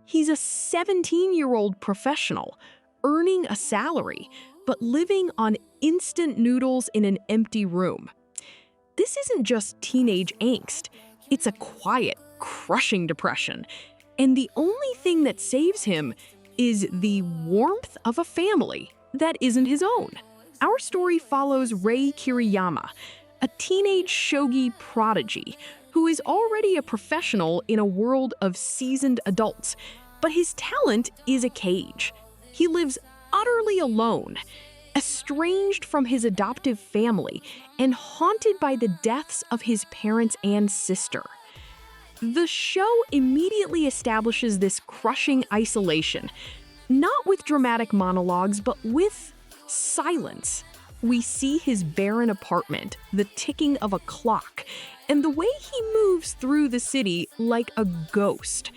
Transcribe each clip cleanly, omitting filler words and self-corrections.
He's a 17-year-old professional, earning a salary, but living on instant noodles in an empty room. This isn't just teenage angst. It's a quiet, crushing depression. And the only thing that saves him is the warmth of a family that isn't his own. Our story follows Rei Kiriyama, a teenage shogi prodigy who is already a professional in a world of seasoned adults, but his talent is a cage. He lives utterly alone, estranged from his adoptive family, and haunted by the deaths of his parents and sister. The show immediately establishes this crushing isolation, not with dramatic monologues, but with silence. We see his barren apartment, the ticking of a clock, and the way he moves through the city like a ghost.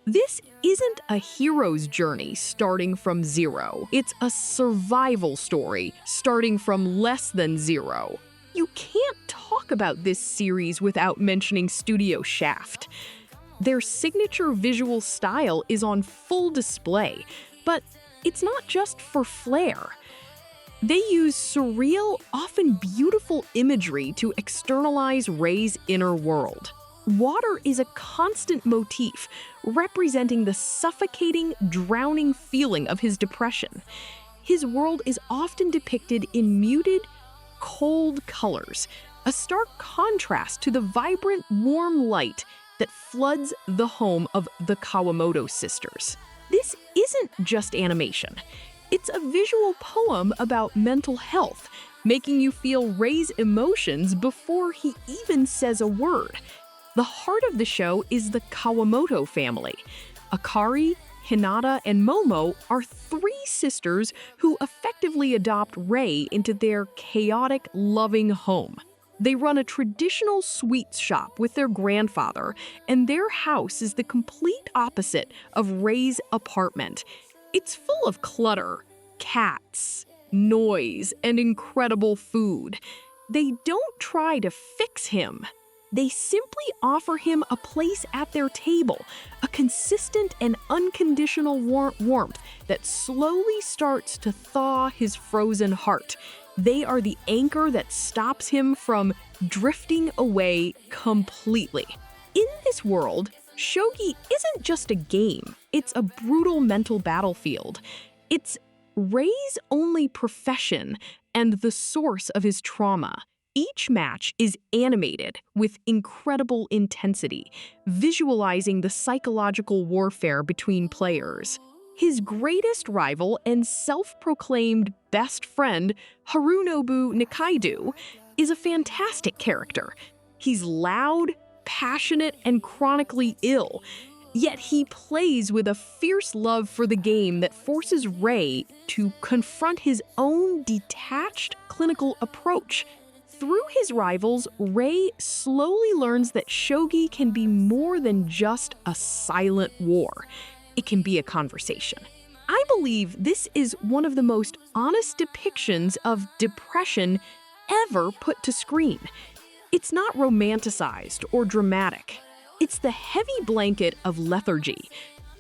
This isn't a hero's journey starting from zero. It's a survival story starting from less than zero. You can't talk about this series without mentioning Studio Shaft. Their signature visual style is on full display, but it's not just for flair. They use surreal, often beautiful imagery to externalize Rei's inner world. Water is a constant motif, representing the suffocating, drowning feeling of his depression. His world is often depicted in muted, cold colors, a stark contrast to the vibrant, warm light that floods the home of the Kawamoto sisters. This isn't just animation. It's a visual poem about mental health, making you feel Rei's emotions before he even says a word. The heart of the show is the Kawamoto family. Akari, Hinata, and Momo are three sisters who effectively adopt Rei into their chaotic, loving home. They run a traditional sweets shop with their grandfather, and their house is the complete opposite of Rei's apartment. It's full of clutter, cats, noise, and incredible food. They don't try to fix him. They simply offer him a place at their table, a consistent and unconditional warmth that slowly starts to thaw his frozen heart. They are the anchor that stops him from drifting away completely. In this world, shogi isn't just a game, it's a brutal mental battlefield. It's Rei's only profession and the source of his trauma. Each match is animated with incredible intensity, visualizing the psychological warfare between players. His greatest rival and self-proclaimed best friend, Harunobu Nikaido, is a fantastic character. He's loud, passionate, and chronically ill, yet he plays with a fierce love for the game that forces Rei to confront his own detached clinical approach. Through his rivals, Rei slowly learns that shogi can be more than just a silent war. It can be a conversation. I believe this is one of the most honest depictions of depression ever put to screen. It's not romanticized or dramatic. It's the heavy blanket of lethargy,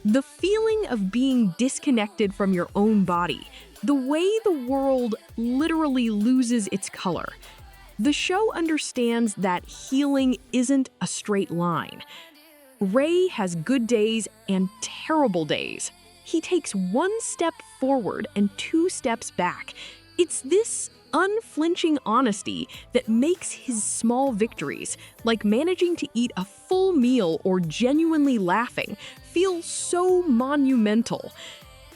the feeling of being disconnected from your own body, the way the world literally loses its color. The show understands that healing isn't a straight line. Rei has good days and terrible days. He takes one step forward and two steps back. It's this unflinching honesty that makes his small victories, like managing to eat a full meal or genuinely laughing, feel so monumental.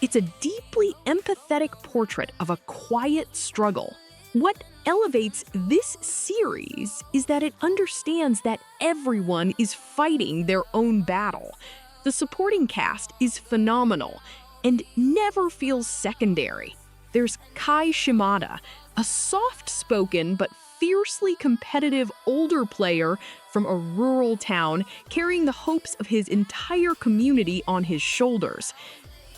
It's a deeply empathetic portrait of a quiet struggle. What elevates this series is that it understands that everyone is fighting their own battle. The supporting cast is phenomenal and never feels secondary. There's Kai Shimada, a soft-spoken but fiercely competitive older player from a rural town carrying the hopes of his entire community on his shoulders.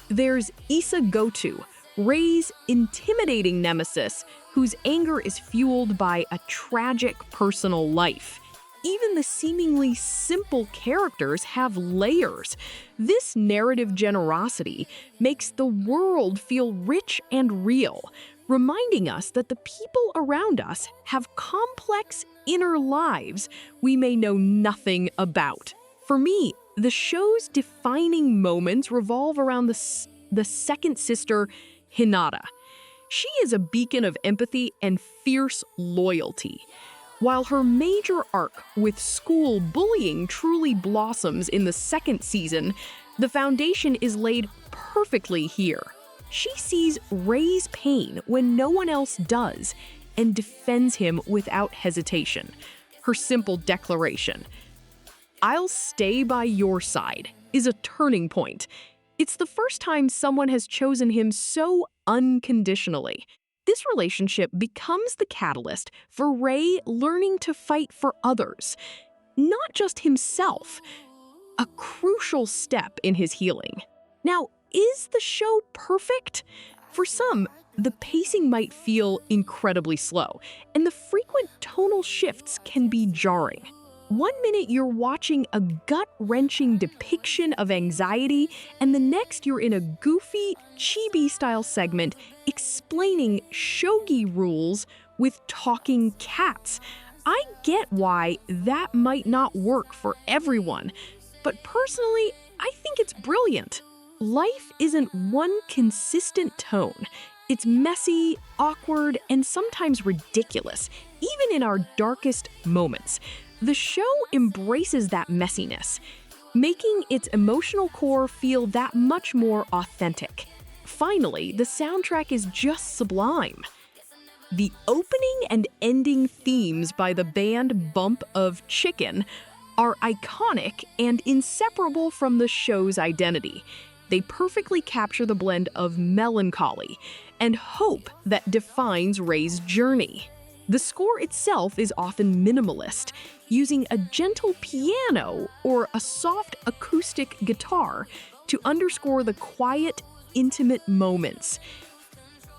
There's Issa Goto, Rei's intimidating nemesis, whose anger is fueled by a tragic personal life. Even the seemingly simple characters have layers. This narrative generosity makes the world feel rich and real, reminding us that the people around us have complex inner lives we may know nothing about. For me, the show's defining moments revolve around the second sister, Hinata. She is a beacon of empathy and fierce loyalty. While her major arc with school bullying truly blossoms in the second season, the foundation is laid perfectly here. She sees Rei's pain when no one else does and defends him without hesitation. Her simple declaration, "I'll stay by your side," is a turning point. It's the first time someone has chosen him so unconditionally. This relationship becomes the catalyst for Rei learning to fight for others, not just himself, a crucial step in his healing. Now, is the show perfect? For some, the pacing might feel incredibly slow, and the frequent tonal shifts can be jarring. One minute you're watching a gut-wrenching depiction of anxiety, and the next you're in a goofy, chibi-style segment explaining shogi rules with talking cats. I get why that might not work for everyone, but personally, I think it's brilliant. Life isn't one consistent tone. It's messy, awkward, and sometimes ridiculous, even in our darkest moments. The show embraces that messiness, making its emotional core feel that much more authentic. Finally, the soundtrack is just sublime. The opening and ending themes by the band Bump of Chicken are iconic and inseparable from the show's identity. They perfectly capture the blend of melancholy and hope that defines Rei's journey. The score itself is often minimalist, using a gentle piano or a soft acoustic guitar to underscore the quiet, intimate moments.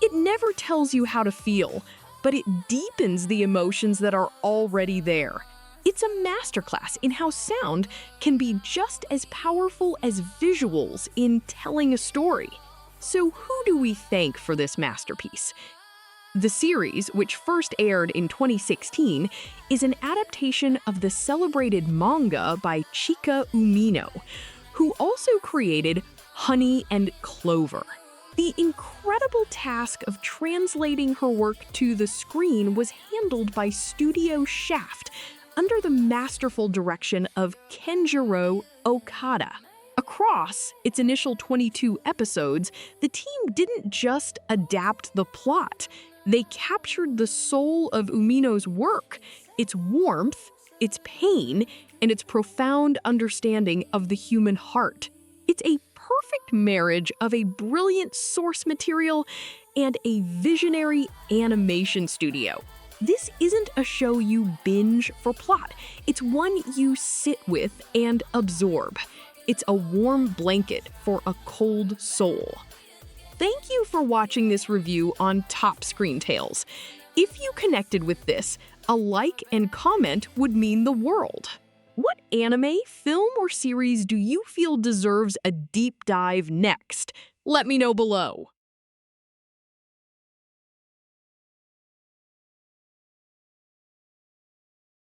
It never tells you how to feel, but it deepens the emotions that are already there. It's a masterclass in how sound can be just as powerful as visuals in telling a story. So who do we thank for this masterpiece? The series, which first aired in 2016, is an adaptation of the celebrated manga by Chika Umino, who also created Honey and Clover. The incredible task of translating her work to the screen was handled by Studio Shaft under the masterful direction of Kenjiro Okada. Across its initial 22 episodes, the team didn't just adapt the plot. They captured the soul of Umino's work, its warmth, its pain, and its profound understanding of the human heart. It's a perfect marriage of a brilliant source material and a visionary animation studio. This isn't a show you binge for plot. It's one you sit with and absorb. It's a warm blanket for a cold soul. Thank you for watching this review on Top Screen Tales. If you connected with this, a like and comment would mean the world. What anime, film, or series do you feel deserves a deep dive next? Let me know below.